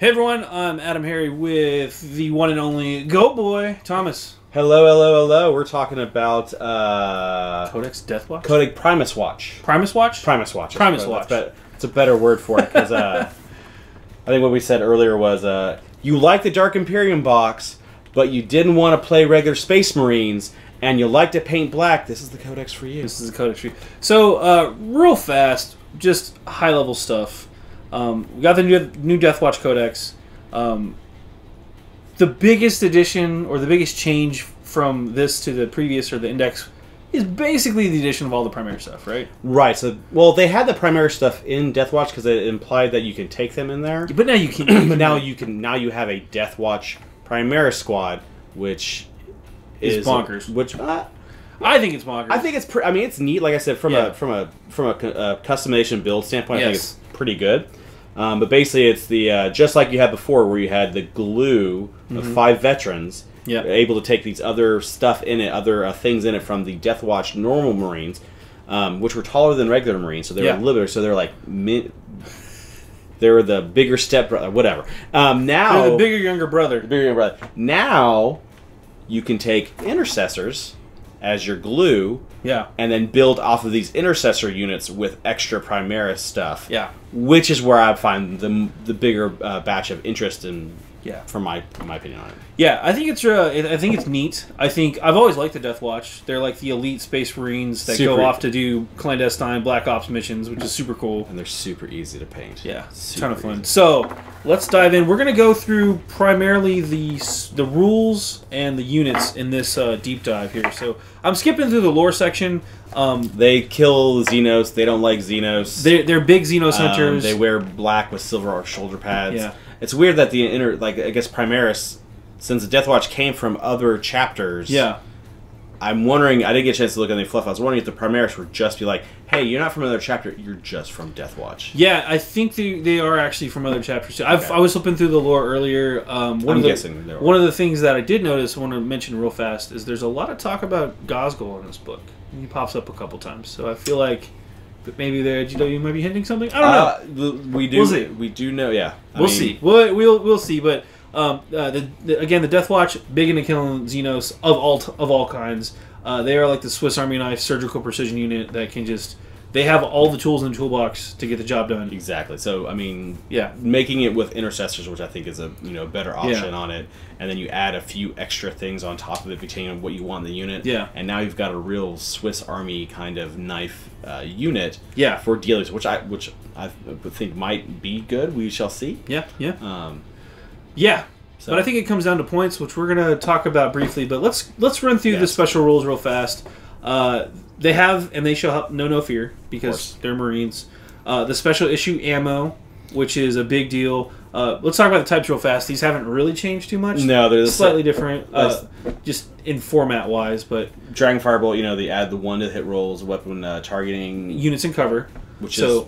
Hey everyone, I'm AdamHarry with the one and only Goatboy, Thomas. Hello, hello, hello. We're talking about Codex Deathwatch? Codex Primus Watch. Primus Watch? Primus Watch. Primus Watch. It's a better word for it because I think what we said earlier was you like the Dark Imperium box, but you didn't want to play regular Space Marines, and you like to paint black. This is the Codex for you. This is the Codex for you. So, real fast, just high-level stuff. We got the new Deathwatch Codex. The biggest addition, or the biggest change from this to the previous, or the index, is basically the addition of all the primary stuff, right? Right. So, well, they had the primary stuff in Deathwatch because it implied that you can take them in there. But now you can. But now you can. Now you have a Deathwatch Primaris squad, which is bonkers. Which I think it's bonkers. I think it's. I mean, it's neat. Like I said, from a customization build standpoint, I think it's pretty good. But basically, it's the just like you had before, where you had the glue of 5 veterans, able to take these other stuff in it, other things in it from the Deathwatch normal Marines, which were taller than regular Marines, so they were a little bit. So they're like they were the bigger step brother, whatever. Now they're the bigger younger brother. The bigger younger brother. Now you can take Intercessors as your glue, and then build off of these Intercessor units with extra Primaris stuff, which is where I find the bigger batch of interest in, from my opinion on it. Yeah, I think it's neat. I've always liked the Deathwatch. They're like the elite Space Marines that go off to do clandestine Black Ops missions, which is super cool. And they're super easy to paint. Yeah, ton of fun. So let's dive in. We're gonna go through primarily the rules and the units in this deep dive here. So I'm skipping through the lore section. They kill Xenos. They don't like Xenos. They're big Xenos hunters. They wear black with silver shoulder pads. Yeah. It's weird that the I guess Primaris, since the Deathwatch came from other chapters. I'm wondering. I didn't get a chance to look at any fluff. I was wondering if the Primaris would just be like, "Hey, you're not from another chapter. You're just from Deathwatch." Yeah, I think they are actually from other chapters too. I was flipping through the lore earlier. One of the things that I did notice, I want to mention real fast, is there's a lot of talk about Gosgol in this book. He pops up a couple times, so I feel like maybe the GW might be hinting something. I don't know. We do. We'll see. We do know. Yeah, we'll see. We'll see. But again, the Deathwatch, big into killing Xenos of all kinds. They are like the Swiss Army knife surgical precision unit that can just. They have all the tools in the toolbox to get the job done. Exactly. So I mean, making it with Intercessors, which I think is a better option on it, and then you add a few extra things on top of it, depending on what you want in the unit. And now you've got a real Swiss Army kind of knife unit. For dealers, which I would think might be good. We shall see. But I think it comes down to points, which we're going to talk about briefly. But let's run through the special rules real fast. They have, and they shall have no fear, because they're Marines. The special issue ammo, which is a big deal. Let's talk about the types real fast. These haven't really changed too much. No, they're slightly different, just in format-wise. But Dragon Firebolt, they add the 1 to hit rolls, weapon targeting units in cover. Which is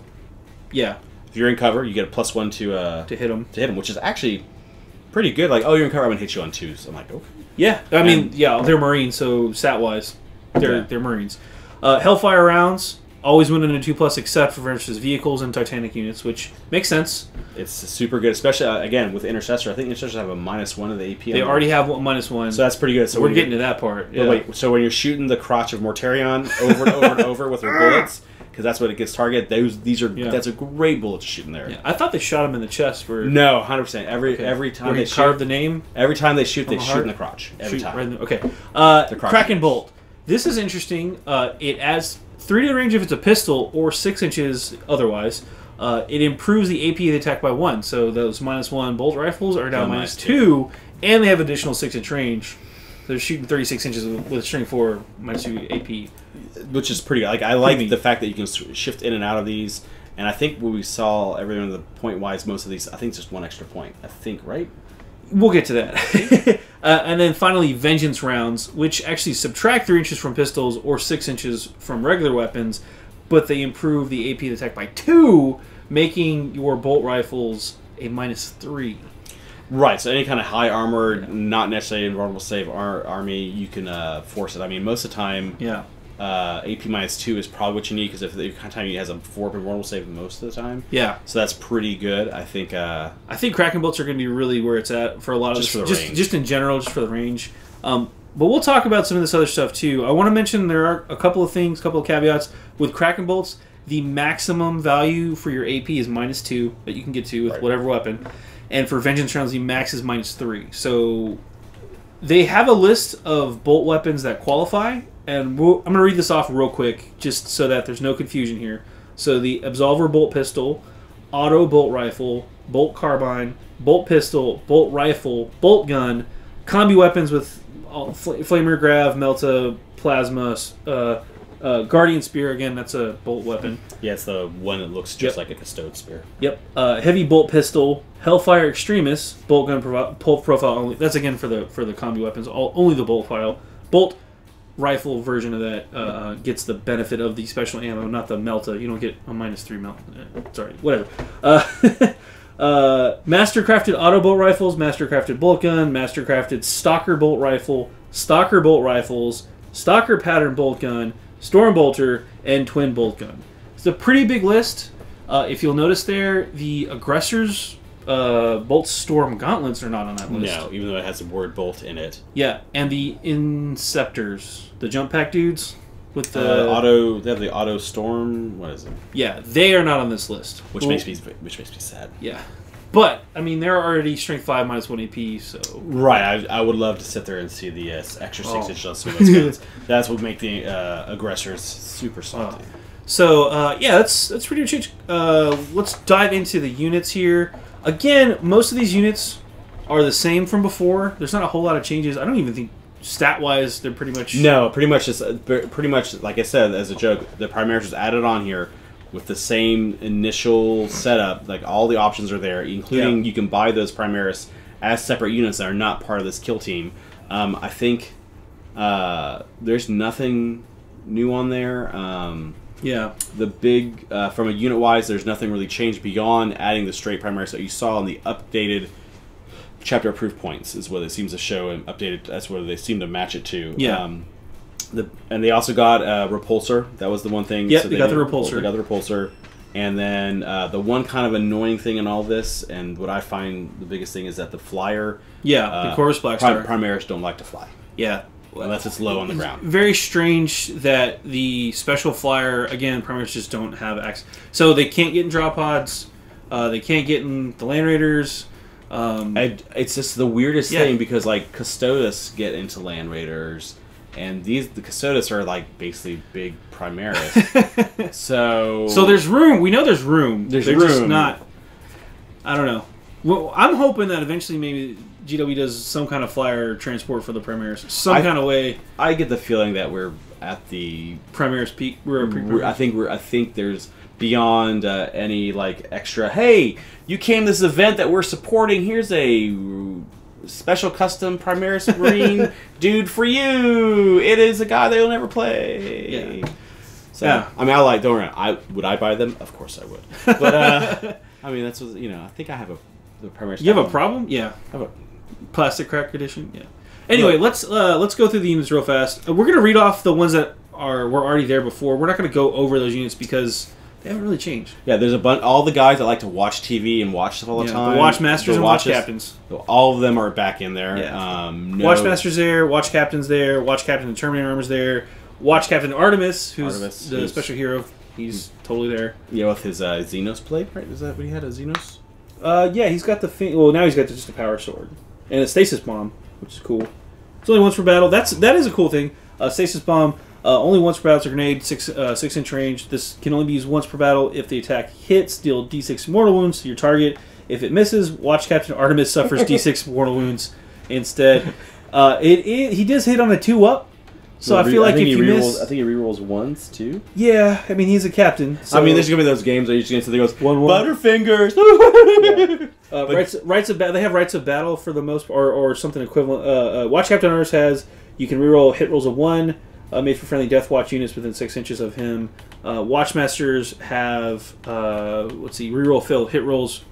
if you're in cover, you get a +1 to hit them, which is actually pretty good. Like, oh, you're in cover, I'm gonna hit you on 2s. I'm like, okay. Yeah, I mean, they're Marines, so stat-wise, they're Marines. Hellfire rounds always win in a 2+, except for instance vehicles and Titanic units, which makes sense. It's super good, especially again with Intercessor. I think Intercessors have a -1 of the AP. They already have -1, so that's pretty good. So we're getting to that part. Wait, so when you're shooting the crotch of Mortarion over and over and over with their bullets, because that's what it gets targeted. That's a great bullet to shoot in there. I thought they shot him in the chest for. No, 100%. Every time they carve the name. Every time they shoot in the crotch. Every time. Kraken Bolt. This is interesting. It adds 3 to the range if it's a pistol, or 6 inches otherwise. It improves the AP of the attack by 1. So those -1 bolt rifles are now -2, and they have additional 6-inch range. They're shooting 36 inches with string 4, -2 AP. Which is pretty good. Like, I like the fact that you can shift in and out of these. And I think what we saw, everyone, the point-wise, most of these, I think it's just 1 extra point. I think, right? We'll get to that. And then finally, Vengeance rounds, which actually subtract 3 inches from pistols or 6 inches from regular weapons, but they improve the AP of the attack by 2, making your bolt rifles a -3. Right, so any kind of high armor, not necessarily invulnerable save army, you can force it. I mean, most of the time, AP -2 is probably what you need, because if the kind of time he has a 4-up invulnerable save most of the time. Yeah. So that's pretty good. I think Kraken Bolts are going to be really where it's at for a lot of just this, for the range. Just in general, just for the range. But we'll talk about some of this other stuff too. I want to mention there are a couple of things, a couple of caveats with Kraken Bolts. The maximum value for your AP is -2 that you can get to with whatever weapon, and for Vengeance rounds the max is -3. So they have a list of bolt weapons that qualify, and I'm going to read this off real quick just so that there's no confusion here. So the Absolver Bolt Pistol, Auto Bolt Rifle, Bolt Carbine, Bolt Pistol, Bolt Rifle, Bolt Gun, combi weapons with Flamer Grav, Melta, Plasma, Guardian Spear, again, that's a bolt weapon. Yeah, it's the one that looks just like a Custode Spear. Yep. Heavy Bolt Pistol, Hellfire Extremis, Bolt Gun profile only. That's again for the combi weapons, only the bolt file. Bolt Rifle version of that gets the benefit of the special ammo, not the Melta. You don't get a -3 Melta. Sorry, whatever. Mastercrafted Auto Bolt Rifles, Mastercrafted Bolt Gun, Mastercrafted Stalker Bolt Rifle, Stalker Bolt Rifles, Stalker Pattern Bolt Gun, Storm Bolter, and Twin Bolt Gun. It's a pretty big list. If you'll notice there, the Aggressor's Bolt Storm Gauntlets are not on that list. No, even though it has the word Bolt in it. Yeah, and the Interceptors, the jump pack dudes with the they have the Auto Storm. What is it? Yeah, they are not on this list, which makes me sad. Yeah, but I mean they're already Strength 5 -1 AP, so right. I would love to sit there and see the extra 6 inches on some of those guns. That's what make the Aggressors super salty. So yeah, that's pretty much it. Let's dive into the units here. Again, most of these units are the same from before. There's not a whole lot of changes. I don't even think stat-wise they're pretty much... No, pretty much, like I said, as a joke, the Primaris was added on here with the same initial setup. Like, all the options are there, including you can buy those Primaris as separate units that are not part of this kill team. I think there's nothing new on there. Yeah. The big, from a unit-wise, there's nothing really changed beyond adding the straight Primaris that you saw in the updated chapter approved points, is what it seems to show, and updated, that's what they seem to match it to. Yeah. And they also got Repulsor. That was the one thing. Yeah, so they got the Repulsor. They got the Repulsor. And then the one kind of annoying thing in all this, and what I find the biggest thing, is that the flyer... Yeah, the Corvus Blackstar. Primaris don't like to fly. Yeah. Unless it's low on the ground. Very strange that the special flyer, again, Primaris just don't have access. So they can't get in drop pods. They can't get in the Land Raiders. It's just the weirdest thing, because like Custodes get into Land Raiders, and the Custodes are like basically big Primaris. so there's room. We know there's room. They're room. Just not. I don't know. Well, I'm hoping that eventually maybe GW does some kind of flyer transport for the Primaris, kind of way. I get the feeling that we're at the Primaris peak. I think there's beyond any like extra. Hey, you came to this event that we're supporting. Here's a special custom Primaris Marine dude for you. It is a guy that you'll never play. Yeah. So I mean, don't worry. Would I buy them? Of course I would. But I mean, that's what, I think I have the Primaris. You have a problem? Yeah. I have a Plastic Crack edition. Yeah. Anyway, let's go through the units real fast. We're gonna read off the ones that were already there before. We're not gonna go over those units because they haven't really changed. Yeah, there's a bunch. All the guys that like to watch TV and watch stuff all the time. The Watch Masters and Watch Captains. All of them are back in there. Yeah. Watch Masters there. Watch Captains there. Watch Captain and Terminator Armor's there. Watch Captain Artemis, who's the special hero. He's totally there. Yeah, with his Xenos blade, right? Is that what he had? A Xenos? Yeah, he's got the... Well, now he's got just a power sword. And a stasis bomb, which is cool. It's only once per battle. That is a cool thing. Stasis bomb, only once per battle. It's a grenade, 6-inch range. This can only be used once per battle. If the attack hits, deal D6 mortal wounds to your target. If it misses, Watch Captain Artemis suffers D6 mortal wounds instead. He does hit on a 2-up. So I feel like if you miss... I think he rerolls ones, too. Yeah, I mean, he's a captain. So I mean, there's going to be those games where you're just going to sit there and goes, 1-1. Butterfingers! They have Rights of Battle for the most... Or something equivalent. Watch Captain Artemis has... You can reroll hit rolls of 1, made for friendly Deathwatch units within 6 inches of him. Watchmasters have... let's see, reroll failed hit rolls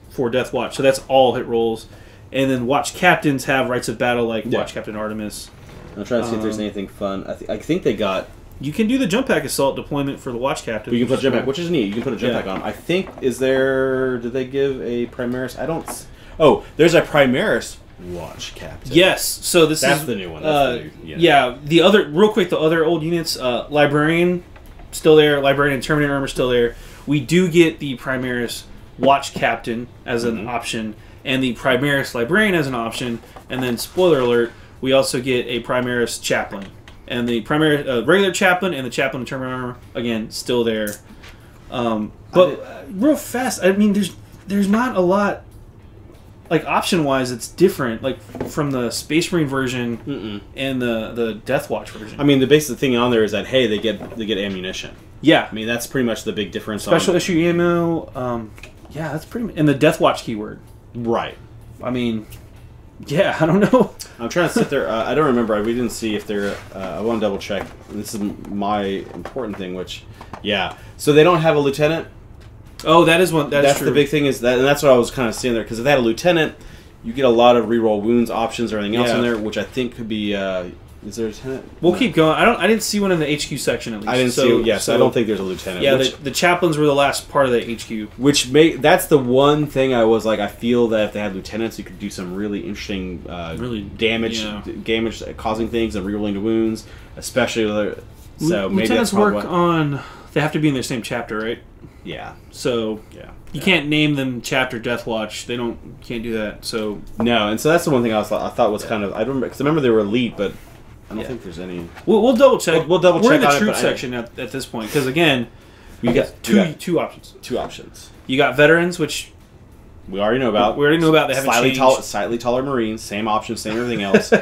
for Deathwatch. So that's all hit rolls. And then Watch Captains have Rights of Battle like Watch Captain Artemis. I'm trying to see if there's anything fun. I think they got You can do the jump pack assault deployment for the watch captain. But you can put a jump pack, which is neat. You can put a jump pack on. I think, is there... Did they give a Primaris? I don't... Oh, there's a Primaris watch captain. Yes. So that's the new one. That's the new, yeah. The other... Real quick, the other old units, Librarian, still there. Librarian and Terminator Armor, still there. We do get the Primaris watch captain as an option, and the Primaris Librarian as an option. And then, spoiler alert, we also get a Primaris chaplain. And the primary regular chaplain and the chaplain in Terminator Armor, again, still there. But real fast, I mean, there's not a lot, like, option-wise, it's different, like, from the Space Marine version and the Deathwatch version. I mean, the basic thing on there is that, hey, they get ammunition. Yeah. I mean, that's pretty much the big difference. Special issue ammo, yeah, that's pretty much... And the Deathwatch keyword. Right. I mean... Yeah, I don't know. I'm trying to sit there. I don't remember. We didn't see if they're... I want to double check. This is my important thing, which... Yeah. So they don't have a lieutenant. Oh, that is one. That's true. The big thing is that... And that's what I was kind of seeing there. Because if they had a lieutenant, you get a lot of reroll wounds options or anything else in there, which I think could be... is there a lieutenant? We'll keep going. I didn't see one in the HQ section, at least. I didn't see... Yes, I don't think there's a lieutenant. Yeah, the chaplains were the last part of the HQ. Which that's the one thing I was like, I feel that if they had lieutenants, you could do some really interesting damage causing things and rerolling the wounds, especially so maybe lieutenants work on... They have to be in their same chapter, right? Yeah. So you can't name them chapter Deathwatch. They can't do that. So no, and so that's the one thing I thought was kind of... I don't because I remember they were elite, but I don't think there's any... We'll double check. We'll double check. We're in the troop section at this point because again, we got two options. Two options. You got veterans, which we already know about. We already know about. They haven't changed. Slightly taller Marines, same options, same everything else.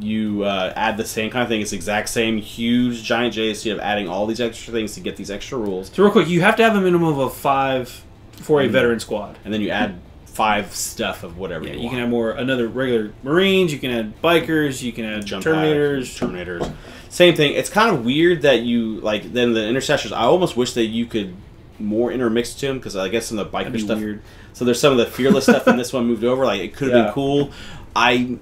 You add the same kind of thing. It's the exact same huge giant JSC of adding all these extra things to get these extra rules. So real quick, you have to have a minimum of 5 for a veteran squad, and then you add 5 stuff of whatever you want. You can add another regular Marines. You can add bikers. You can add Terminators. Same thing. It's kind of weird that you then the Intercessors. I almost wish that you could more intermix to them because I guess some of the biker stuff. Weird. So there's some of the fearless stuff in this one moved over. Like it could have been cool. I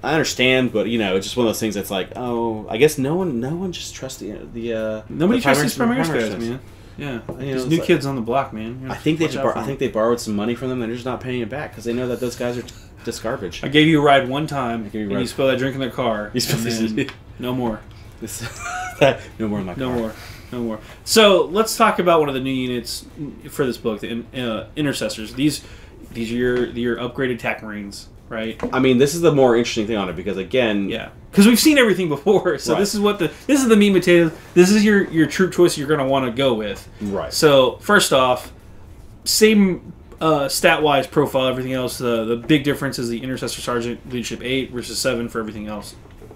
understand, but it's just one of those things that's like, oh, I guess no one just trusts the nobody trusts these Primaris guys, man. Yeah, these new kids on the block, man. I think they borrowed some money from them. They're just not paying it back because they know that those guys are just garbage. I gave you a ride one time, and you spilled that drink in their car. No more. No more in my car. No more. So let's talk about one of the new units for this book, the Intercessors. These are your upgraded attack Marines, right? I mean, this is the more interesting thing on it because again, because we've seen everything before. So this is the meat and potatoes. This is your troop choice you're going to want to go with. Right. So first off, same stat-wise profile, everything else. The big difference is the Intercessor Sergeant leadership 8 versus 7 for everything else.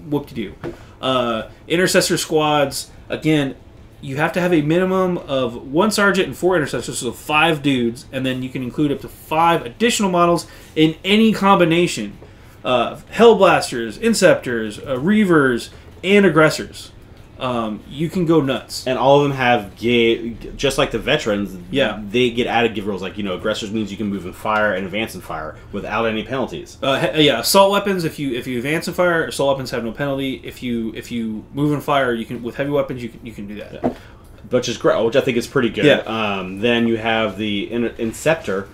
Whoop-de-doo. Intercessor squads, again, you have to have a minimum of 1 sergeant and 4 intercessors, so 5 dudes, and then you can include up to 5 additional models in any combination. Hellblasters, Inceptors, Reavers, and Aggressors. You can go nuts. And all of them have, just like the veterans, they get added give rolls. Like, Aggressors means you can move and fire and advance and fire without any penalties. Assault weapons, if you advance and fire, assault weapons have no penalty. If you move and fire, you can with heavy weapons, you can do that. Which is great, which I think is pretty good. Then you have the Inceptor,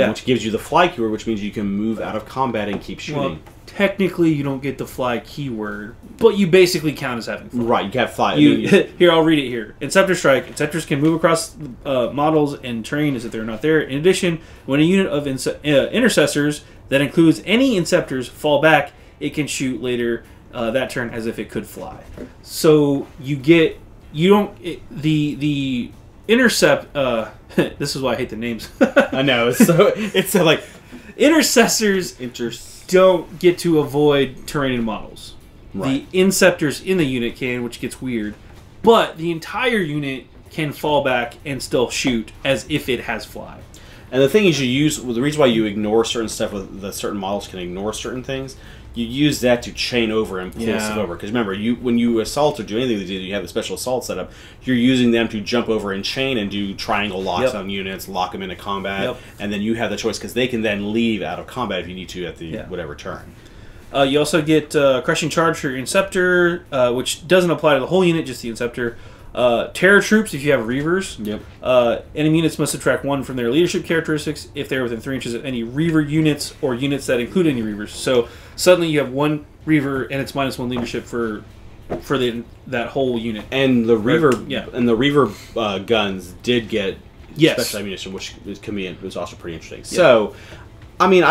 which gives you the fly keyword, which means you can move out of combat and keep shooting. Well, technically, you don't get the fly keyword, but you basically count as having fly. Right, you can have fly. Here, I'll read it here. Inceptor Strike. Inceptors can move across models and terrain as if they're not there. In addition, when a unit of Intercessors that includes any Inceptors fall back, it can shoot later that turn as if it could fly. So the Intercept... this is why I hate the names. I know, it's so like... Intercessors don't get to avoid terrain models. Right. The Inceptors in the unit can, which gets weird. But the entire unit can fall back and still shoot as if it has fly. And the thing is, the reason why you ignore certain stuff with the certain models can ignore certain things, you use that to chain over and pull stuff over. Because remember, when you assault or do anything, you have a special assault setup. You're using them to jump over and chain and do triangle locks on units, lock them into combat, and then you have the choice because they can then leave out of combat if you need to at the whatever turn. You also get Crushing Charge for your Inceptor, which doesn't apply to the whole unit, just the Inceptor. Terror Troops if you have Reavers. Yep. Enemy units must subtract 1 from their leadership characteristics if they're within 3 inches of any Reaver units or units that include any Reavers. So suddenly you have 1 Reaver and it's -1 leadership for that whole unit. And the Reaver guns did get special ammunition, which was also pretty interesting. Yeah. So, I mean,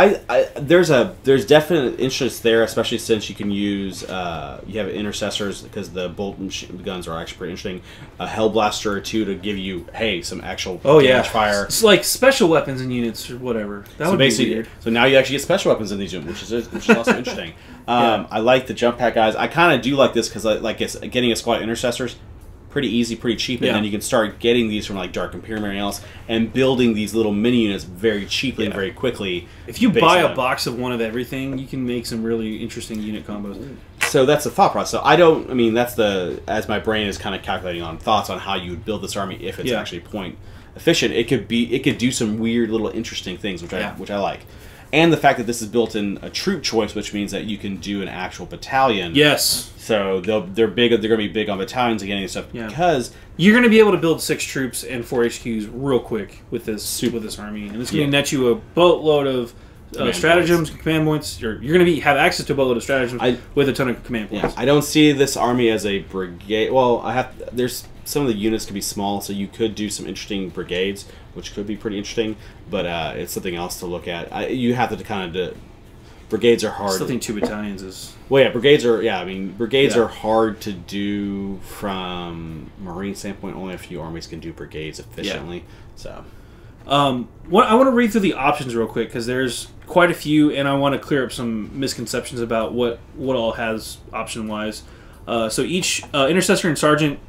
there's definite interest there, especially since you can use you have Intercessors because the bolt guns are actually pretty interesting. A Hellblaster or 2 to give you some actual damage fire. It's like special weapons in units or whatever. That would be weird. So now you actually get special weapons in these units, which is also interesting. I like the jump pack guys. I kind of do like this because it's getting a squad of Intercessors. Pretty easy, pretty cheap, and then you can start getting these from like Dark Imperium or anything else, and building these little mini units very cheaply and very quickly. If you buy a box of one of everything, you can make some really interesting unit combos. So that's the thought process. So that's as my brain is kind of calculating on thoughts on how you would build this army if it's actually point efficient. It could do some weird little interesting things, which I like. And the fact that this is built in a troop choice, which means that you can do an actual battalion. Yes. So they're big. They're going to be big on battalions and getting stuff because you're going to be able to build 6 troops and 4 HQs real quick with this army, and it's going to net you a boatload of stratagems, command points. You're going to have access to a boatload of stratagems with a ton of command points. Yeah, I don't see this army as a brigade. Well, there's some of the units could be small, so you could do some interesting brigades, which could be pretty interesting. But it's something else to look at. You have to kind of brigades are hard. I still think 2 battalions is. Well, yeah, brigades are. Yeah, I mean, brigades are hard to do from Marine standpoint. Only a few armies can do brigades efficiently. So, I want to read through the options real quick because there's quite a few, and I want to clear up some misconceptions about what all has option wise. So each Intercessor and Sergeant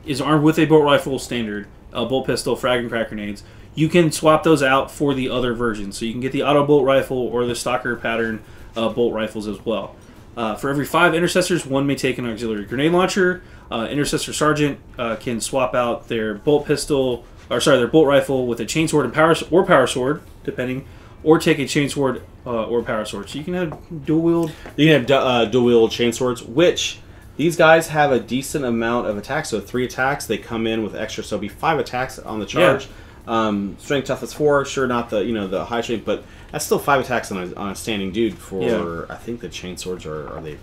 is armed with a bolt rifle standard, a bolt pistol, frag and crack grenades. You can swap those out for the other versions. So you can get the auto bolt rifle or the stalker pattern bolt rifles as well. For every 5 Intercessors, 1 may take an auxiliary grenade launcher. Intercessor Sergeant can swap out their bolt rifle with a chainsword and power sword, depending, or take a chainsword or power sword. So you can have dual wield. You can have dual wield chainswords, which these guys have a decent amount of attacks. So 3 attacks, they come in with extra. So it'll be 5 attacks on the charge. Yeah. Strength toughness 4, sure, not the high strength, but that's still 5 attacks on a standing dude. I think the chainswords are they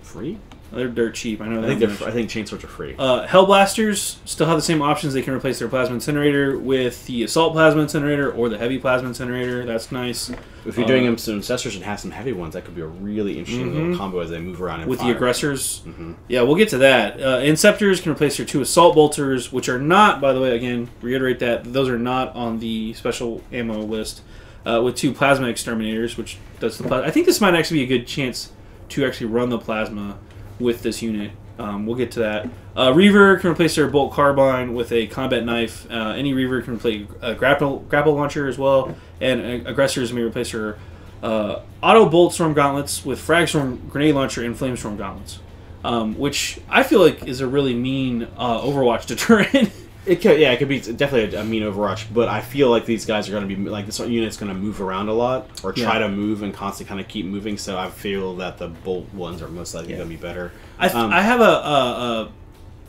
free? They're dirt cheap. I know. I think chainswords are free. Hellblasters still have the same options. They can replace their plasma incinerator with the assault plasma incinerator or the heavy plasma incinerator. That's nice. If you're doing some Intercessors and have some heavy ones, that could be a really interesting little combo as they move around and with the Aggressors. Yeah, we'll get to that. Inceptors can replace their 2 assault bolters, which are not, by the way, again, reiterate that those are not on the special ammo list. With 2 plasma exterminators, which does the plasma. I think this might actually be a good chance to actually run the plasma with this unit. We'll get to that. Reaver can replace their bolt carbine with a combat knife. Any Reaver can replace a grapple launcher as well, and Aggressors may replace their auto bolt storm gauntlets with frag storm grenade launcher and flame storm gauntlets, which I feel like is a really mean Overwatch deterrent. It could be definitely a mean Overwatch, but I feel like these guys are going to be like this unit's going to move around a lot or try to move and constantly kind of keep moving. So I feel that the bolt ones are most likely going to be better. I have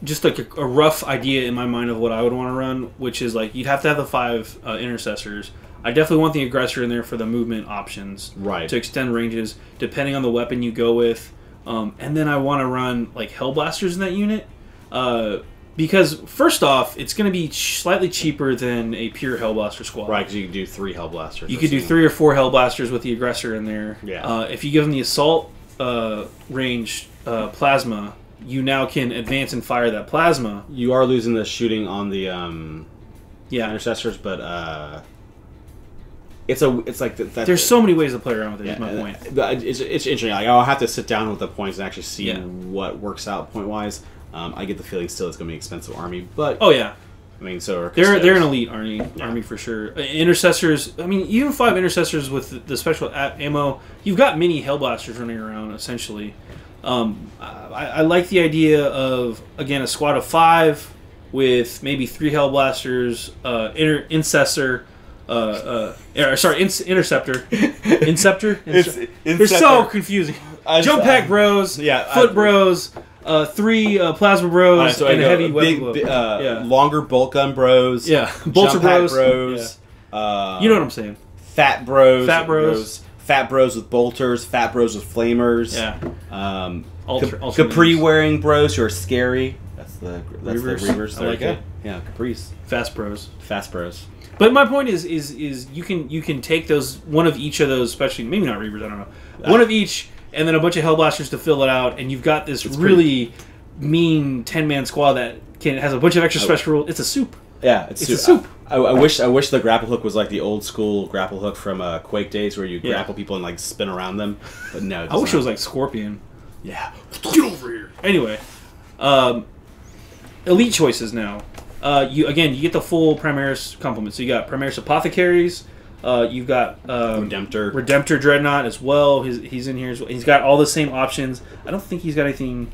just like a rough idea in my mind of what I would want to run, which is like you'd have to have the 5 Intercessors. I definitely want the Aggressor in there for the movement options, right? To extend ranges depending on the weapon you go with, and then I want to run like Hellblasters in that unit. Because, first off, it's going to be slightly cheaper than a pure Hellblaster squad. Right, because you could do 3 Hellblasters. You could do 3 or 4 Hellblasters with the Aggressor in there. Yeah. If you give them the assault range plasma, you now can advance and fire that plasma. You are losing the shooting on the Intercessors, but it's like that. There's so many ways to play around with it. Is my point. It's interesting. Like, I'll have to sit down with the points and actually see what works out point wise. I get the feeling still it's going to be an expensive army, but oh yeah, I mean, so they're an elite army for sure. Intercessors, I mean, even 5 Intercessors with the special ammo, you've got mini Hellblasters running around essentially. I like the idea of again a squad of 5 with maybe 3 Hellblasters, Intercessor, Interceptor. Inceptor? They're Inceptor. so confusing. Jump pack bros, foot bros, 3 plasma bros, and a heavy weapon blow. Longer bolt gun bros. Yeah, bolter bros. Yeah. You know what I'm saying. Fat bros. Fat bros with bolters. Fat bros with flamers. Yeah. Capri wearing bros who are scary. That's the Reavers. I like it. Yeah, Capris. Fast bros. But my point is you can take those, one of each of those, especially maybe not Reavers, I don't know, one of each, and then a bunch of Hellblasters to fill it out, and you've got this really mean 10-man squad that has a bunch of extra special rules. It's a soup. Yeah, it's a soup. I wish the grapple hook was like the old school grapple hook from Quake days, where you grapple people and like spin around them. But no, I wish it was like Scorpion. Yeah, get over here. Anyway, elite choices now. You get the full Primaris complement. So you got Primaris Apothecaries. You've got Redemptor Dreadnought as well. He's in here as well. He's got all the same options. I don't think he's got anything.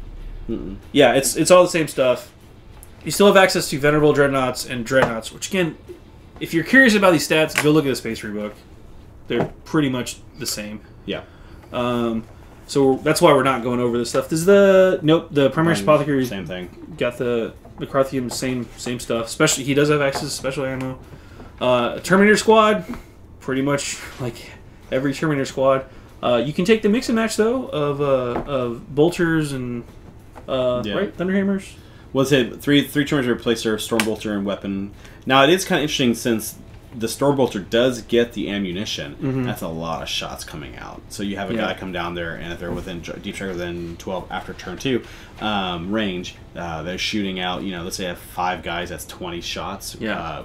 Yeah, it's all the same stuff. You still have access to Venerable Dreadnoughts and Dreadnoughts, which again, if you're curious about these stats, go look at the Space Rebook. They're pretty much the same. Yeah. So that's why we're not going over this stuff. This is the Primaris Apothecary. Same thing. Got the Carthium, same stuff. Especially, he does have access to special ammo. Terminator Squad, pretty much like every Terminator Squad. You can take the mix and match though of bolters and right Thunderhammers. Well, say three Terminator Replacer, Stormbolter, and weapon. Now it is kind of interesting since the Stormbolter does get the ammunition. That's a lot of shots coming out. So you have a guy come down there, and if they're within deep strike within 12 after turn 2 range, they're shooting out. Let's say I have 5 guys. That's 20 shots. Yeah.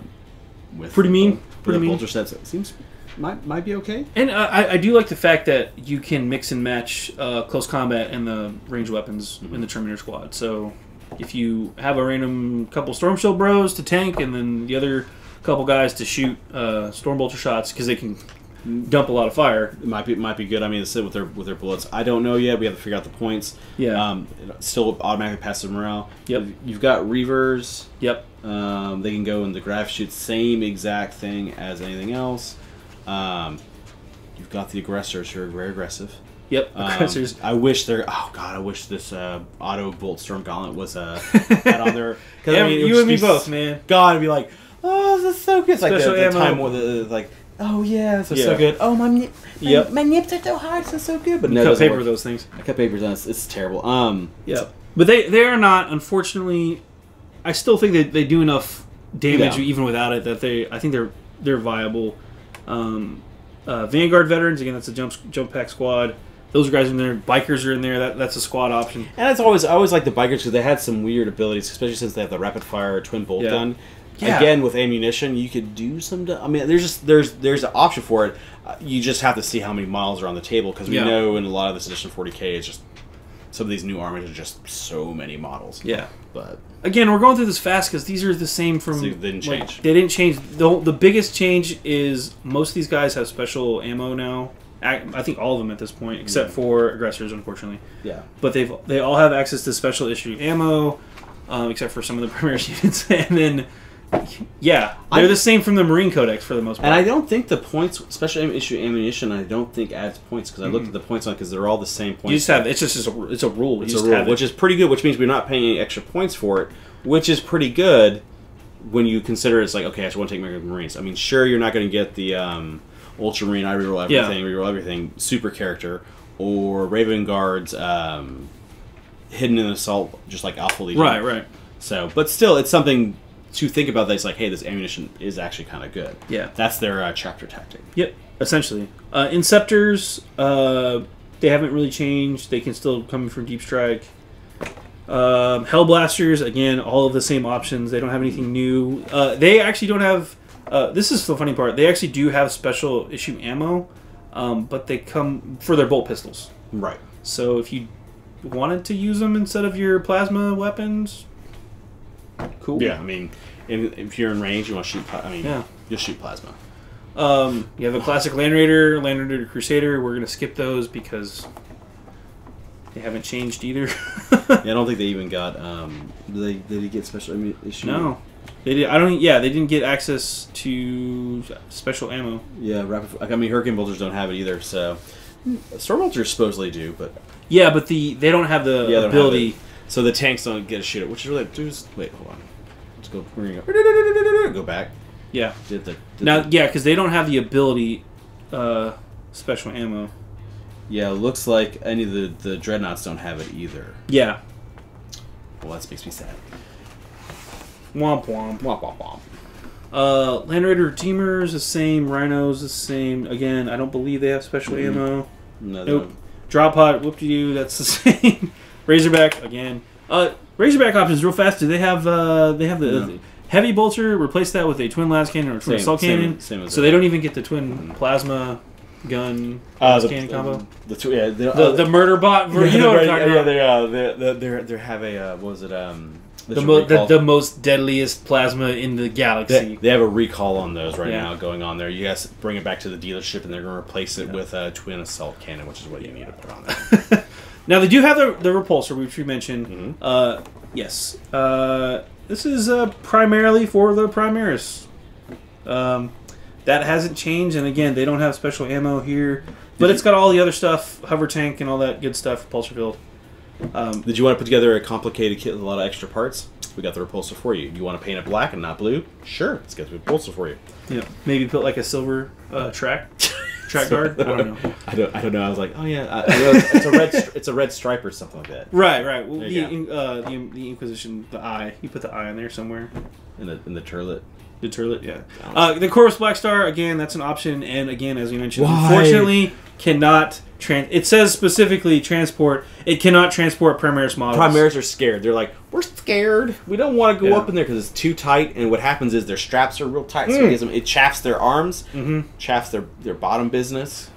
With pretty mean. Bolter sets, it seems might be okay. And I do like the fact that you can mix and match close combat and the range weapons in the Terminator Squad. So if you have a random couple Storm Shield bros to tank, and then the other couple guys to shoot Stormbolter shots because they can dump a lot of fire, it might be good. I mean, to sit with their bullets. I don't know yet. We have to figure out the points. Yeah. Still automatically passive morale. Yep. You've got Reavers. Yep. They can go in the grav shoot, same exact thing as anything else. You've got the Aggressors who are very aggressive. Yep, Aggressors. I wish I wish this Auto Bolt Storm Gauntlet was had on there. Yeah, you and me both, man. God, it'd be like, oh, this is so good. It's like the time where like, oh yeah, this is so good. Oh, my nips are so hard, this is so good. But no, cut paper those things. I cut papers on it's terrible. Yeah, but they are not, unfortunately. I still think that they do enough damage even without it that I think they're viable. Vanguard Veterans, again, that's a jump pack squad. Those guys in there. Bikers are in there. That's a squad option. And I always like the Bikers because they had some weird abilities, especially since they have the rapid fire twin bolt gun. Yeah. Again, with ammunition, you could do some. I mean, there's an option for it. You just have to see how many models are on the table because we know in a lot of this edition 40K, it's just some of these new armies are just so many models. Yeah, but again, we're going through this fast because these are the same from. They didn't change. They didn't change. The biggest change is most of these guys have special ammo now. I think all of them at this point, except for Aggressors, unfortunately. Yeah. But they all have access to special issue ammo, except for some of the Primaris units, and then. Yeah, they're the same from the Marine Codex for the most part. And I don't think the points, special issue ammunition, I don't think adds points because I looked at the points on because they're all the same points. You just have it's a rule. It's a rule, which is pretty good. Which means we're not paying any extra points for it, which is pretty good when you consider it's like okay, I just want to take Marines. I mean, sure, you're not going to get the Ultramarine. I reroll everything, reroll everything. Super character or Raven Guards, hidden in assault, just like Alpha Legion. Right. So, but still, it's something to think about. That's like, hey, this ammunition is actually kind of good. Yeah, that's their chapter tactic. Yep, essentially. Inceptors, they haven't really changed. They can still come from deep strike. Hellblasters, again, all of the same options. They don't have anything new. They actually don't have. This is the funny part. They actually do have special issue ammo, but they come for their bolt pistols. Right. So if you wanted to use them instead of your plasma weapons. Cool. Yeah, I mean, if you're in range, you want to shoot. You'll shoot plasma. You have a classic Land Raider Crusader. We're gonna skip those because they haven't changed either. Yeah, I don't think they even got. Did they get special issue? No. They did. I don't. Yeah, they didn't get access to special ammo. Yeah, I mean, Hurricane Bolters don't have it either. So Storm Bolters supposedly do, but yeah, but they don't have the ability. So the tanks don't get to shoot it, which is really wait, hold on. Let's go. We're gonna go back. Yeah. Yeah, because they don't have the ability. Special ammo. Yeah, it looks like any of the Dreadnoughts don't have it either. Yeah. Well, that makes me sad. Womp womp. Womp womp womp. Land Raider Redeemers the same. Rhinos the same. Again, I don't believe they have special ammo. No, nope. Drop Pod, whoop-de-doo, that's the same. Razorback again. Razorback options real fast. Do they have the heavy bolter? Replace that with a twin las cannon or twin assault cannon. Same as so they don't even get the twin plasma gun cannon combo. The murder bot. You know what I'm talking about. They have a what was it? The most deadliest plasma in the galaxy. They have a recall on those right now going on there. You guys bring it back to the dealership and they're going to replace it with a twin assault cannon, which is what you need to put on there. Now they do have the repulsor, which we mentioned. Yes, this is primarily for the Primaris. That hasn't changed, and again, they don't have special ammo here, but it's got all the other stuff, hover tank and all that good stuff, repulsor build. Did you want to put together a complicated kit with a lot of extra parts? We got the repulsor for you. You want to paint it black and not blue? Sure, let's get the repulsor for you. Yeah, maybe put like a silver track guard. I don't know. I don't know. I was like, oh yeah, it's a red stripe or something like that. Right. Well, the Inquisition, the eye. You put the eye on there somewhere. In the turlet. The turlet, yeah. The Chorus Black Star, again, that's an option, and again, as we mentioned, Why? Unfortunately, cannot it says specifically transport. It cannot transport Primaris models. Primaris are scared. They're like, we're scared. We don't want to go up in there because it's too tight. And what happens is their straps are real tight, so it chaps their arms, chaps their bottom business.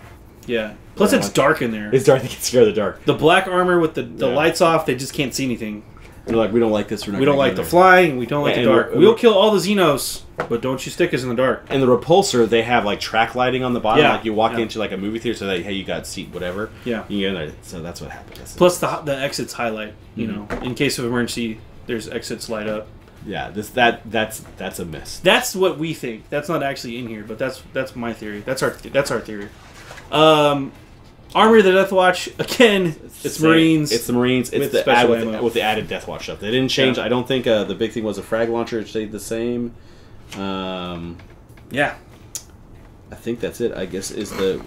Yeah. Plus, it's dark in there. It's dark. They get scared of the dark. The black armor with the lights off, they just can't see anything. They're like, we don't like this. We don't like the flying. We don't like the dark. We'll kill all the Xenos, but don't you stick us in the dark. And the repulsor, they have like track lighting on the bottom. Like you walk into like a movie theater, so that hey, you got seat whatever. Yeah. You get in there, so that's what happens. Plus the exits highlight. You know, in case of emergency, there's exits light up. Yeah. That's a miss. That's what we think. That's not actually in here, but that's my theory. That's our theory. Armory of the Deathwatch, again, it's Marines. It's the Marines. It's with the added Deathwatch stuff. They didn't change. I don't think the big thing was a frag launcher. It stayed the same. Yeah. I think that's it. I guess is the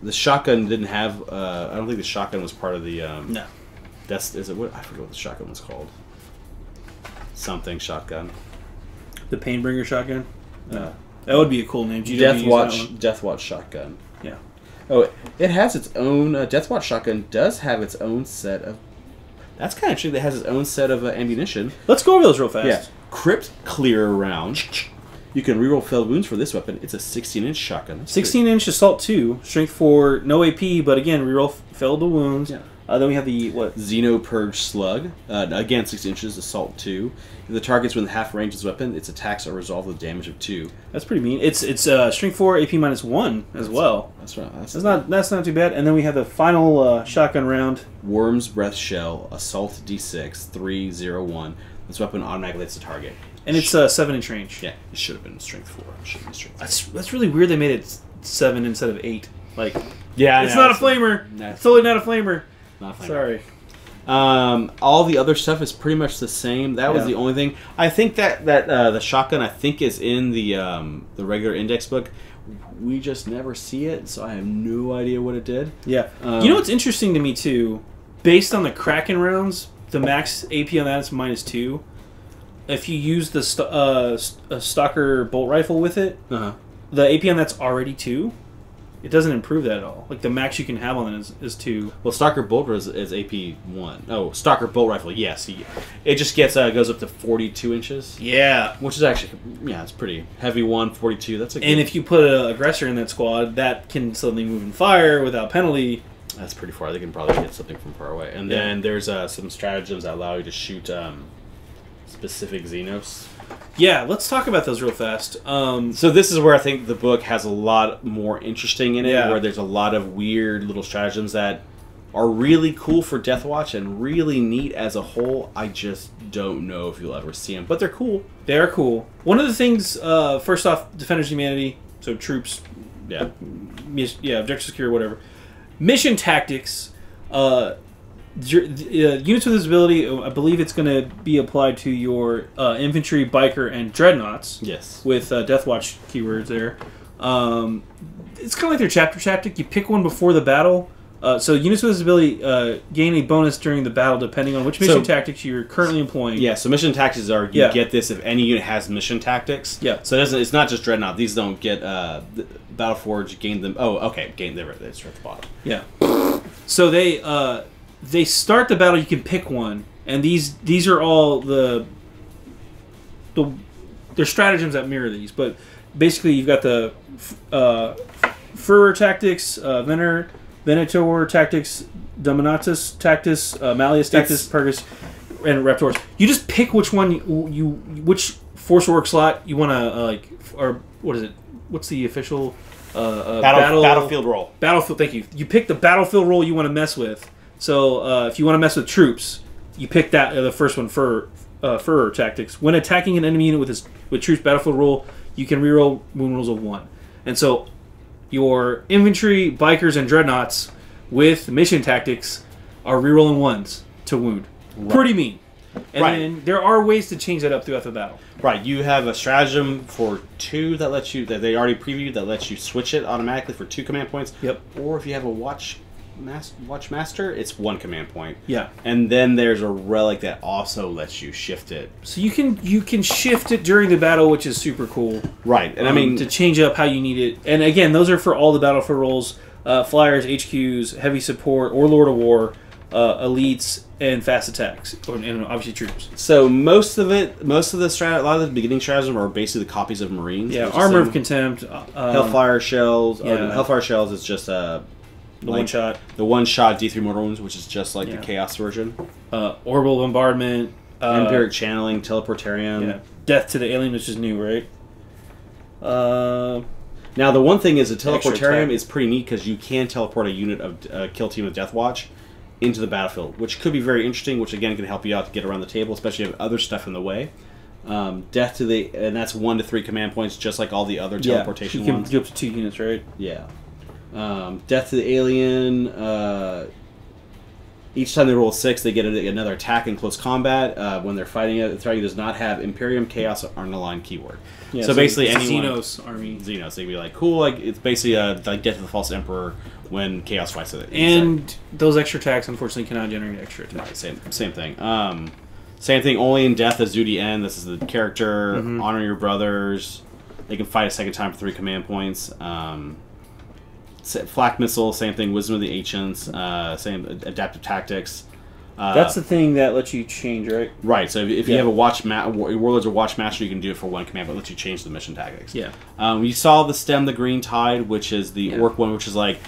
shotgun didn't have. I don't think the shotgun was part of the. No. Is it what? I forget what the shotgun was called. Something shotgun. The Painbringer shotgun. That would be a cool name. Deathwatch shotgun. Yeah. Oh, it has its own... Deathwatch shotgun does have its own set of... That's kind of true. It has its own set of ammunition. Let's go over those real fast. Yeah. Crypt clear round. You can reroll failed wounds for this weapon. It's a 16-inch shotgun. 16-inch Assault 2. Strength 4. No AP, but again, reroll failed wounds. Yeah. Then we have the, Xeno Purge Slug. Again, 6 inches, Assault 2. If the target's within half range of this weapon, its attacks are resolved with damage of 2. That's pretty mean. It's Strength 4, AP -1 as well. That's right. That's not too bad. And then we have the final shotgun round. Worm's Breath Shell, Assault D6, 301. This weapon automatically hits the target. And it's 7-inch range. Yeah, it should have been Strength 4. That's really weird they made it 7 instead of 8. Like, yeah, it's not a flamer. It's totally not a flamer. Sorry. All the other stuff is pretty much the same. That was the only thing. I think that the shotgun is in the regular index book. We just never see it, so I have no idea what it did. Yeah. You know what's interesting to me too? Based on the Kraken rounds, the max AP on that is -2. If you use the Stalker bolt rifle with it, the AP on that's already 2. It doesn't improve that at all. Like, the max you can have on it is 2. Well, Stalker Bolt is AP 1. Oh, Stalker Bolt Rifle, yes. It just goes up to 42 inches. Yeah. Which is actually, it's pretty heavy one, 42. That's a good... And if you put an Aggressor in that squad, that can suddenly move and fire without penalty. That's pretty far. They can probably get something from far away. And then there's some stratagems that allow you to shoot specific Xenos. Yeah, let's talk about those real fast. So this is where I think the book has a lot more interesting in it, where there's a lot of weird little stratagems that are really cool for Deathwatch and really neat as a whole. I just don't know if you'll ever see them, but they're cool. They are cool. One of the things, first off, Defenders of Humanity, so troops, objective secure, whatever. Mission tactics, units with this ability, I believe it's going to be applied to your infantry, biker, and dreadnoughts. Yes. With Deathwatch keywords there. It's kind of like their chapter tactic. You pick one before the battle. So units with this ability gain a bonus during the battle depending on which mission tactics you're currently employing. Yeah, so mission tactics are, you get this if any unit has mission tactics. Yeah. So it's not just Dreadnought. These don't get Battleforge, gain them. Oh, okay, gain them. It's right at the bottom. Yeah. So they start the battle, you can pick one, and these are all their stratagems that mirror these, but basically you've got the Furor tactics, Venator tactics, Dominatus tactics, Malleus tactics, Purgus, and Raptors. You just pick which one which Force Orc slot you want to or what is it? What's the official battlefield role? Battlefield. Thank you. You pick the battlefield role you want to mess with. So if you want to mess with troops, you pick that the first one for Furor tactics. When attacking an enemy unit with troops battlefield role, you can reroll wound rolls of 1. And so your infantry, bikers, and dreadnoughts with mission tactics are rerolling 1s to wound. Right. Pretty mean. And then there are ways to change that up throughout the battle. Right. You have a stratagem for 2 that lets you, that they already previewed, that lets you switch it automatically for 2 command points. Yep. Or if you have a Watch Master, it's 1 command point. Yeah. And then there's a relic that also lets you shift it. So you can shift it during the battle, which is super cool. Right. And I mean, to change up how you need it. And again, those are for all the battlefield roles: flyers, HQs, heavy support, or Lord of War, elites, and fast attacks, and obviously troops. So most of the a lot of the beginning stratagems are basically the copies of Marines. Yeah. Armor of Contempt, Hellfire Shells. Yeah. Hellfire Shells is just the one-shot. The one-shot D3 mortal wounds, which is just like the Chaos version. Orbital Bombardment. Empiric Channeling, Teleportarium. Yeah. Death to the Alien, which is new, right? Now, the one thing is, the Teleportarium is pretty neat because you can teleport a unit of kill team of Deathwatch into the battlefield, which could be very interesting, which again can help you out to get around the table, especially if you have other stuff in the way. Death to the... And that's 1 to 3 command points, just like all the other teleportation ones. You can do up to 2 units, right? Yeah. Death to the Alien. Each time they roll 6, they get another attack in close combat. When they're fighting it, the target does not have Imperium, Chaos, or underlined keyword. Yeah, so basically, anyone... Xenos army. Xenos. They'd be like, cool, like it's basically like Death to the False Emperor when Chaos fights with it. And those extra attacks, unfortunately, cannot generate extra attacks. Right, same thing. Same thing, only in death does duty end. This is the character. Honor your brothers. They can fight a second time for 3 command points. Flak Missile, same thing. Wisdom of the Ancients, same adaptive tactics. That's the thing that lets you change, right? Right. So if you have a Warlords or Watch Master, you can do it for 1 command, but it lets you change the mission tactics. Yeah. You saw the Stem the Green Tide, which is the Orc one, which is like...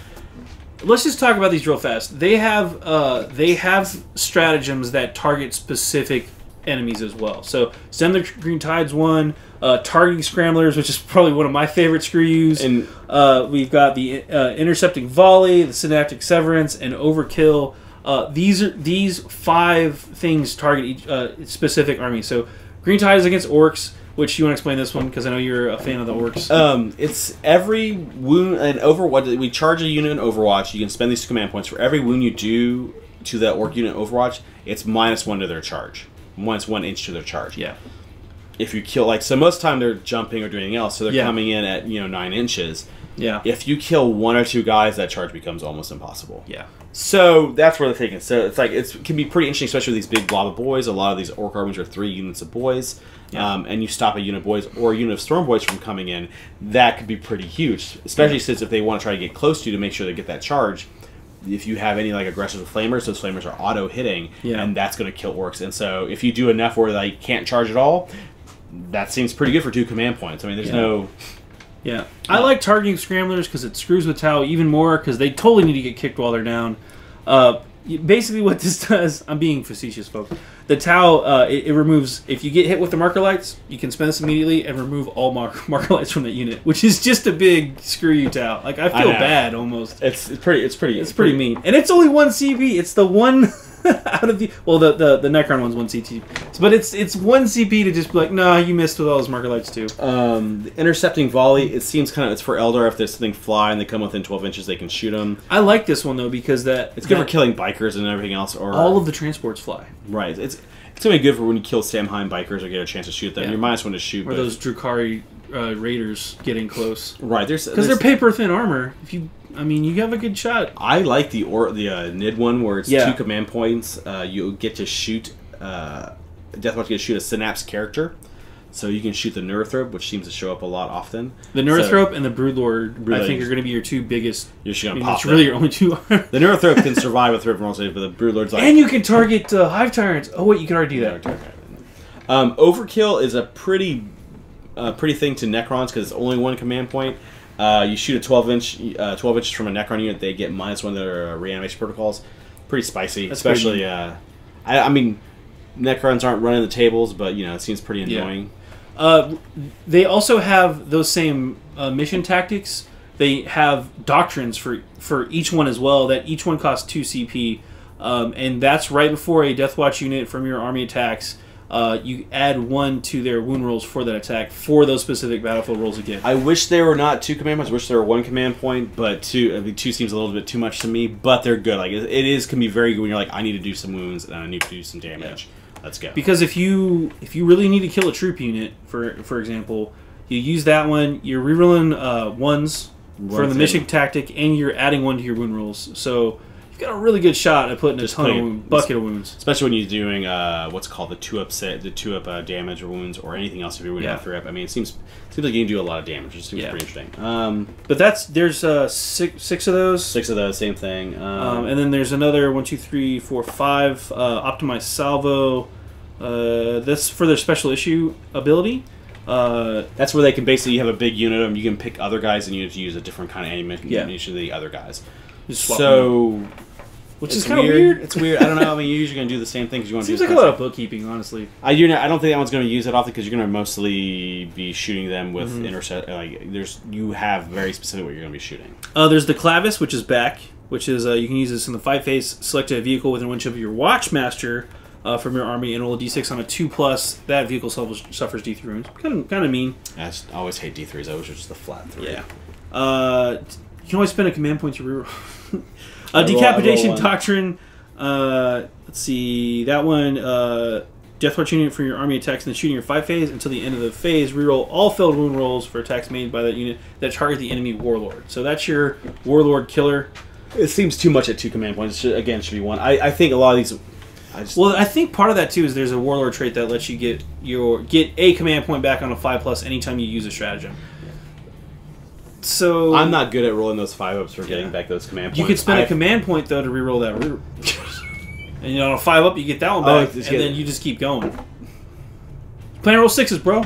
Let's just talk about these real fast. They have stratagems that target specific enemies as well. So Stem the Green Tide's one. Targeting Scramblers, which is probably one of my favorite screw yous. And we've got the Intercepting Volley, the Synaptic Severance, and Overkill. These 5 things target each specific army. So Green Tide is against Orcs, which you want to explain this one because I know you're a fan of the Orcs. It's every wound in Overwatch. We charge a unit in Overwatch. You can spend these 2 command points for every wound you do to that Orc unit in Overwatch. It's -1 to their charge, -1 inch to their charge. Yeah. If you kill, like, so most of the time they're jumping or doing anything else, so they're coming in at 9 inches. Yeah. If you kill 1 or 2 guys, that charge becomes almost impossible. Yeah. So that's where the thing is. So it's like it can be pretty interesting, especially with these big blob of boys. A lot of these Orc armies are 3 units of boys, and you stop a unit of boys or a unit of storm boys from coming in. That could be pretty huge, especially since if they want to try to get close to you to make sure they get that charge. If you have any like aggressive flamers, those flamers are auto hitting, and that's going to kill Orcs. And so if you do enough where they can't charge at all, that seems pretty good for 2 command points. I mean, there's no... Yeah. I like targeting Scramblers because it screws with Tau even more because they totally need to get kicked while they're down. basically what this does, I'm being facetious, folks. The Tau, it removes, if you get hit with the marker lights, you can spend this immediately and remove all marker lights from that unit, which is just a big screw you, Tau. Like, I feel bad almost. It's pretty mean. And it's only 1 CP. It's the one out of the, well, the Necron one's 1 CP. But it's 1 CP to just be like, nah, you missed with all those marker lights too. The Intercepting Volley, it seems kind of, it's for Eldar. If there's something fly and they come within 12 inches, they can shoot them. I like this one though because it's good for killing bikers and everything else. Or all of the transports fly. Right. It's gonna be good for when you kill Samheim bikers or get a chance to shoot them. You're -1 to shoot. Or those Drukhari raiders getting close. Right. Because they're paper thin armor. If you, I mean, you have a good shot. I like the NID one where it's 2 command points. You get to shoot. Deathwatch gets to shoot a Synapse character. So you can shoot the Neurothrope, which seems to show up a lot often. The Neurothrope and the Broodlord, I think, are going to be your 2 biggest. You're just going to pop It's really your only 2. The Neurothrope can survive with Thrope and Roll Save, but the Broodlord's like... And you can target Hive Tyrants. Oh, wait, you can already do that. Overkill is a pretty thing to Necrons because it's only 1 command point. You shoot a 12 inches from a Necron unit, they get -1 to their reanimation protocols. Pretty spicy, especially... I mean, Necrons aren't running the tables, but, you know, it seems pretty annoying. They also have those same mission tactics. They have doctrines for each one as well, that each one costs 2 CP. And that's right before a Deathwatch unit from your army attacks. You add 1 to their wound rolls for that attack for those specific battlefield rolls again. I wish they were not 2 command points. I wish they were 1 command point, but 2. I mean, 2 seems a little bit too much to me. But they're good. Like can be very good when you're like, I need to do some wounds and I need to do some damage. Yeah. Let's go. Because if you really need to kill a troop unit, for example, you use that one. You're rerolling 1s for the mission tactic, and you're adding 1 to your wound rolls. So got a really good shot at putting a bucket of wounds. Especially when you're doing what's called the 2-up damage or wounds or anything else if you're winning 3-up. I mean, it seems like you can do a lot of damage. It seems pretty interesting. But there's 6 of those. 6 of those, same thing. And then there's another 1, 2, 3, 4, 5 optimized salvo. That's for their special issue ability. That's where they can basically have a big unit of them. You can pick other guys and you have to use a different kind of ammunition than the other guys. So. Which is kind of weird. It's weird. I don't know. I mean, you're usually going to do the same thing because you want to do. Seems like a lot of bookkeeping, honestly. I don't think that one's going to use it often because you're going to mostly be shooting them with intercept. Like, you have very specific what you're going to be shooting. There's the Clavis, which is back, which is you can use this in the 5 phase. Select a vehicle within range of your Watchmaster from your army and roll a d6 on a 2+. That vehicle suffers D3 wounds. Kind of mean. I always hate D3s. I wish it was just a flat 3. Yeah. You can always spend a command point to reroll. Decapitation Doctrine. Let's see. That one. Deathwatch unit for your army attacks in the shooting your 5 phase until the end of the phase. Reroll all failed wound rolls for attacks made by that unit that target the enemy warlord. So that's your warlord killer. It seems too much at 2 command points. Should be 1. I think a lot of these. I think part of that too is there's a warlord trait that lets you get a command point back on a 5+ anytime you use a stratagem. So I'm not good at rolling those 5-ups for getting back those command points. You could spend a command point though to reroll that. And on a 5-up you get that one back, and then you just keep going. Plan to roll 6s, bro.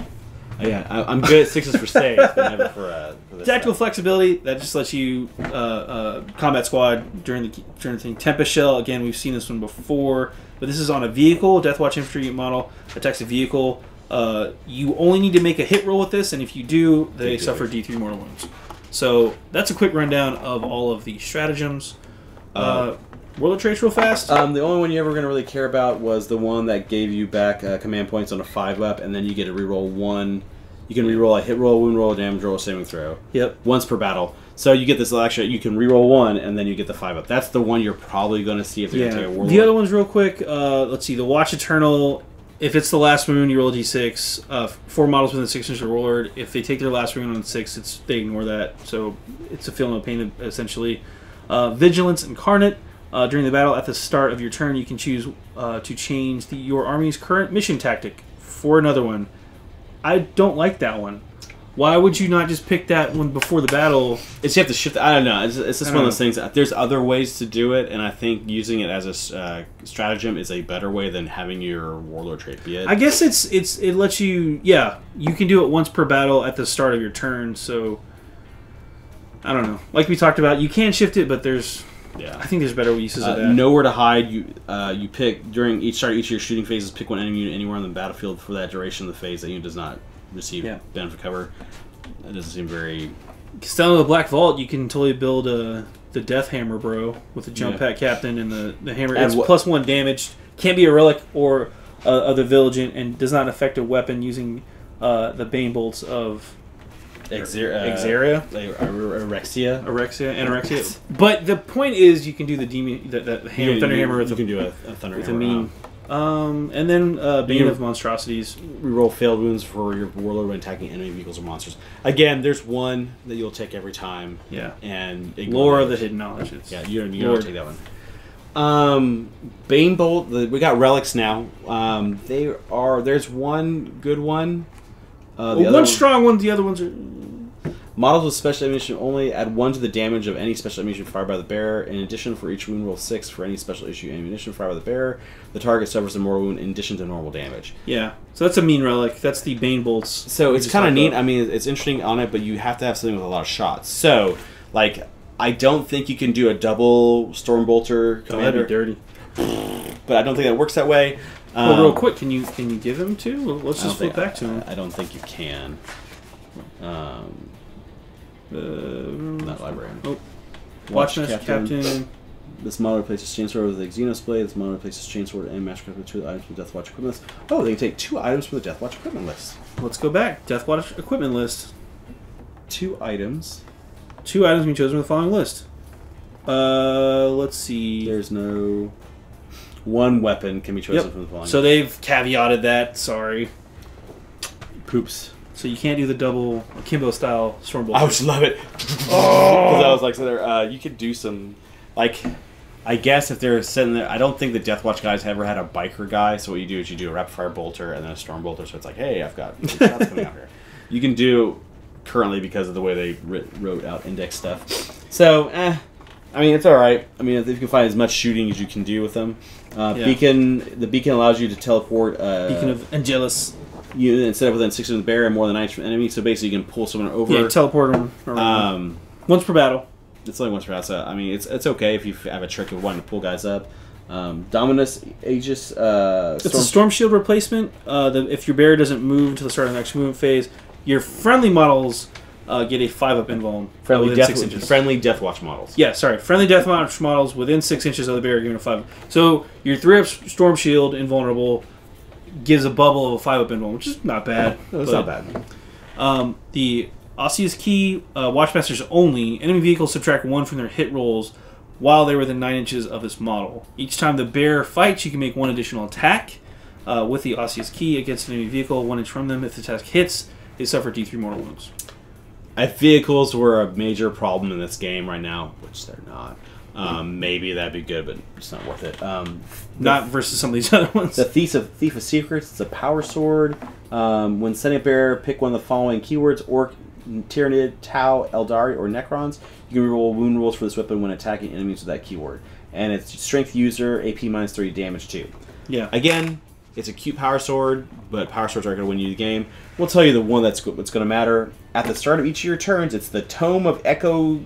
Yeah, I'm good at 6s for saves, but never for this tactical flexibility. That just lets you combat squad during the thing. Tempest Shell. Again, we've seen this one before, but this is on a vehicle. Deathwatch infantry model attacks a vehicle. You only need to make a hit roll with this, and if you do, they suffer D3 mortal wounds. So that's a quick rundown of all of the stratagems. Warlord traits real fast. The only one you ever going to really care about was the one that gave you back command points on a 5-up, and then you get to reroll 1. You can reroll a hit roll, wound roll, damage roll, saving throw. Yep. Once per battle. So you get this extra. You can reroll 1, and then you get the 5-up. That's the one you're probably going to see if they're going to take a warlord. The other ones real quick. Let's see. The Watch Eternal. If it's the last wound, you roll a d6. 4 models within 6 inches of Warlord. If they take their last wound on 6, they ignore that. So it's a feel no pain, essentially. Vigilance Incarnate. During the battle, at the start of your turn, you can choose to change your army's current mission tactic for another one. I don't like that one. Why would you not just pick that one before the battle? It's you have to shift. I don't know. It's just one of those things. There's other ways to do it, and I think using it as a stratagem is a better way than having your warlord trait be it. I guess it lets you. Yeah, you can do it once per battle at the start of your turn. So I don't know. Like we talked about, you can shift it, but there's Yeah, I think there's better uses of that. Nowhere to hide. You pick during each of your shooting phases. Pick one enemy unit anywhere on the battlefield for that duration of the phase. That unit does not receive benefit cover. That doesn't seem very. Down to the Black Vault, you can totally build the Death Hammer, bro, with the jump pack captain and the hammer. It's +1 damage. Can't be a relic or the Vigilant, and does not affect a weapon using the Bane bolts of Exaria, Anorexia. But the point is, you can do the demon, the Thunder Hammer with a Thunder Hammer. Mean. And then Bane of Monstrosities. Reroll failed wounds for your warlord when attacking enemy vehicles or monsters. Again, there's one that you'll take every time. Yeah. And Lore of the Hidden Knowledge. You don't take that one. Bane Bolt. We got relics now. There's one good one. One strong one. The other ones are. Models with special ammunition only add 1 to the damage of any special ammunition fired by the bearer. In addition, for each wound, roll 6 for any special issue ammunition fired by the bearer. The target suffers a mortal wound in addition to normal damage. Yeah, so that's a mean relic. That's the Bane bolts. So it's kind of neat. I mean, it's interesting on it, but you have to have something with a lot of shots. So, like, I don't think you can do a double Stormbolter commander. That'd be dirty. But I don't think that works that way. Well, real quick, can you give him to? Let's just flip back to him. I don't think you can. Not librarian. Oh. Watchmaster Captain. This model replaces Chainsword with the Xenos Blade. This model replaces Chainsword and Master Captain with 2 items from the Deathwatch equipment list. Oh, they can take 2 items from the Deathwatch equipment list. Let's go back. Deathwatch equipment list. 2 items. 2 items being chosen from the following list. Let's see. There's no... 1 weapon can be chosen from the following. So they've caveated that. Sorry. Poops. So you can't do the double Akimbo style Stormbolt. I would love it. Because I was like, so there, you could do some, like, I guess if they're sitting there, I don't think the Deathwatch guys ever had a biker guy. So what you do is you do a rapid fire bolter and then a storm bolter. So it's like, hey, I've got shots coming out here. You can do currently because of the way they wrote out index stuff. So, I mean, it's all right. I mean, if you can find as much shooting as you can do with them. Beacon. The beacon allows you to teleport. Beacon of Angelus. You instead of within 6 of the bear and more than 9 from enemy, so basically you can pull someone over. Yeah, teleport them around. Once per battle. It's only once per battle, so I mean it's okay if you have a trick of wanting to pull guys up. Dominus Aegis. It's a Storm Shield replacement. If your bear doesn't move until the start of the next movement phase, your friendly models get a 5-up invuln. Friendly Deathwatch models. Yeah, sorry. Friendly Deathwatch models within 6 inches of the bear are given a 5-up. So your 3-up Storm Shield invulnerable gives a bubble of a 5-up invuln, which is not bad. No, it's not bad. The Osseous Key, Watchmasters only. Enemy vehicles subtract 1 from their hit rolls while they're within 9 inches of this model. Each time the bear fights, you can make 1 additional attack with the Osseous Key against an enemy vehicle 1 inch from them. If the attack hits, they suffer D3 mortal wounds. If vehicles were a major problem in this game right now, which they're not, maybe that'd be good, but it's not worth it. Not versus some of these other ones. The Thief of Secrets, it's a power sword. When sending a bear, pick one of the following keywords: Orc, Tyranid, Tau, Eldari, or Necrons. You can reroll wound rolls for this weapon when attacking enemies with that keyword. And it's strength user, AP -30 damage too. Yeah. Again, it's a cute power sword, but power swords aren't going to win you the game. We'll tell you the one that's going to matter. At the start of each of your turns, it's the Tome of Ectoclades.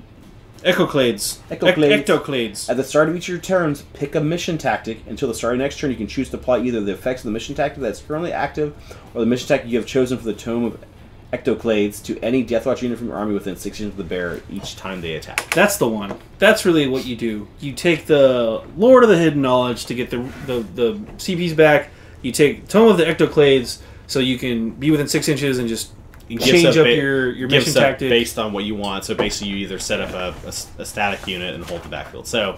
At the start of each of your turns, pick a mission tactic. Until the start of the next turn, you can choose to apply either the effects of the mission tactic that's currently active or the mission tactic you have chosen for the Tome of Ectoclades to any Deathwatch unit from your army within 6 inches of the bear each time they attack. That's the one. That's really what you do. You take the Lord of the Hidden Knowledge to get the CPs back. You take Tome of the Ectoclades so you can be within 6 inches and just change up your mission tactic based on what you want. So basically, you either set up a static unit and hold the backfield. So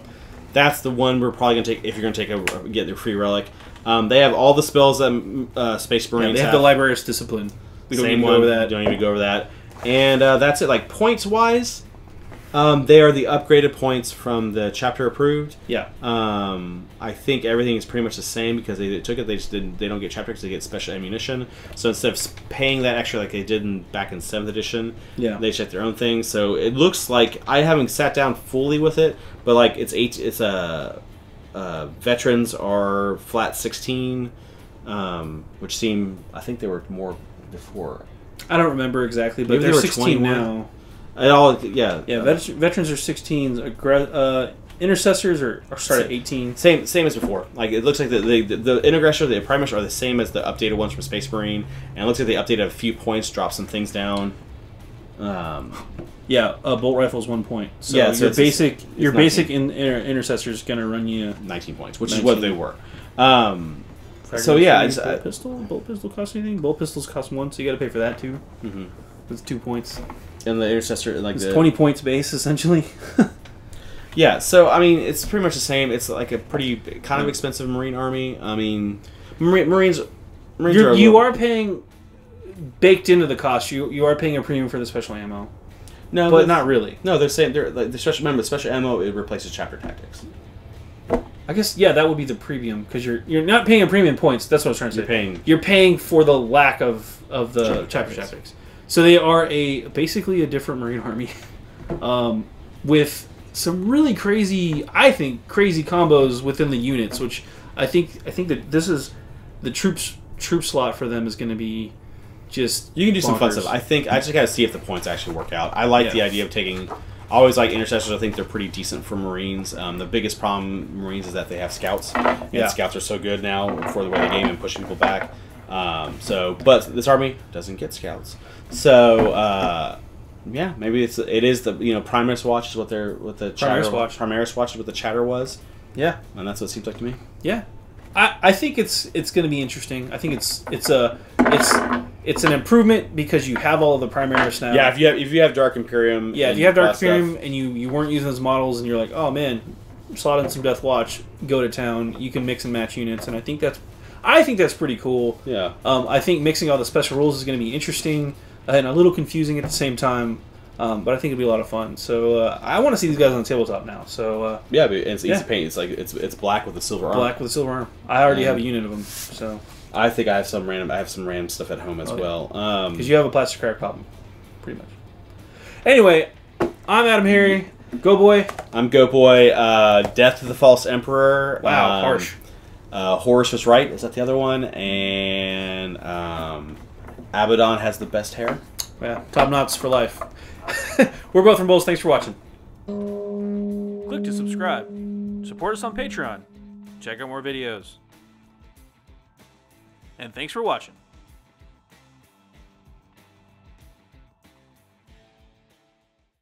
that's the one we're probably going to take if you're going to get their free relic. They have all the spells that Space Marines they have. The Librarious Discipline. We don't even go over that. Don't even go over that. And that's it. Like points wise, they are the upgraded points from the chapter approved. Yeah. I think everything is pretty much the same because they took it. They just didn't. They don't get chapter because they get special ammunition. So instead of paying that extra like they did back in 7th edition, they check their own things. So it looks like I haven't sat down fully with it, but like it's veterans are flat 16, which seem I think they were more before. I don't remember exactly, but they're 16 now. It all, yeah. Veterans are 16s. Intercessors are start at 18. Same as before. Like it looks like the Aggressor, the Primus are the same as the updated ones from Space Marine, and it looks like they updated a few points, dropped some things down. Yeah, bolt rifle's 1 point. So yeah, your basic Intercessor is gonna run you 19 points, which is what they were. So yeah, bolt pistol cost anything? Bolt pistols cost 1, so you got to pay for that too. Mm-hmm. It's 2 points. And the Intercessor, like, it's 20 points base essentially. Yeah, so I mean, it's pretty much the same. It's like a pretty kind of expensive Marine army. I mean, Marines you are paying baked into the cost. You are paying a premium for the special ammo. No, but not really. No, they're saying they're like the special. Remember, the special ammo it replaces chapter tactics. I guess that would be the premium because you're not paying a premium points. That's what I was trying to say. You're paying for the lack of the chapter tactics. So they are basically a different Marine army, with some really crazy combos within the units. Which I think that this is the troop slot for them is going to be just you can do bonkers. Some fun stuff. I just got to see if the points actually work out. I like the idea of taking. I always like Intercessors. I think they're pretty decent for Marines. The biggest problem Marines is that they have scouts. And scouts are so good now for the way they game and pushing people back. But this army doesn't get scouts. So yeah, maybe it is the Primaris Watch is what the chatter, Primaris Watch is what the chatter was. Yeah, and that's what it seems like to me. Yeah, I think it's going to be interesting. I think it's an improvement because you have all of the Primaris now. Yeah, if you have Dark Imperium. Yeah, if you have Dark Imperium and you weren't using those models and you're like, oh man, slot in some Deathwatch, go to town. You can mix and match units, and I think that's pretty cool. Yeah. I think mixing all the special rules is going to be interesting and a little confusing at the same time. But I think it'll be a lot of fun. So I want to see these guys on the tabletop now. So yeah, but it's easy paint. It's like it's black with a silver arm. Black with a silver arm. I already have a unit of them. So I think I have some random stuff at home as well. Because you have a plastic crack problem, pretty much. Anyway, I'm AdamHarry. Goatboy. I'm Goatboy. Death to the False Emperor. Wow, harsh. Horus was right. Is that the other one? And Abaddon has the best hair. Yeah, top knots for life. We're both from BoLS. Thanks for watching. Click to subscribe. Support us on Patreon. Check out more videos. And thanks for watching.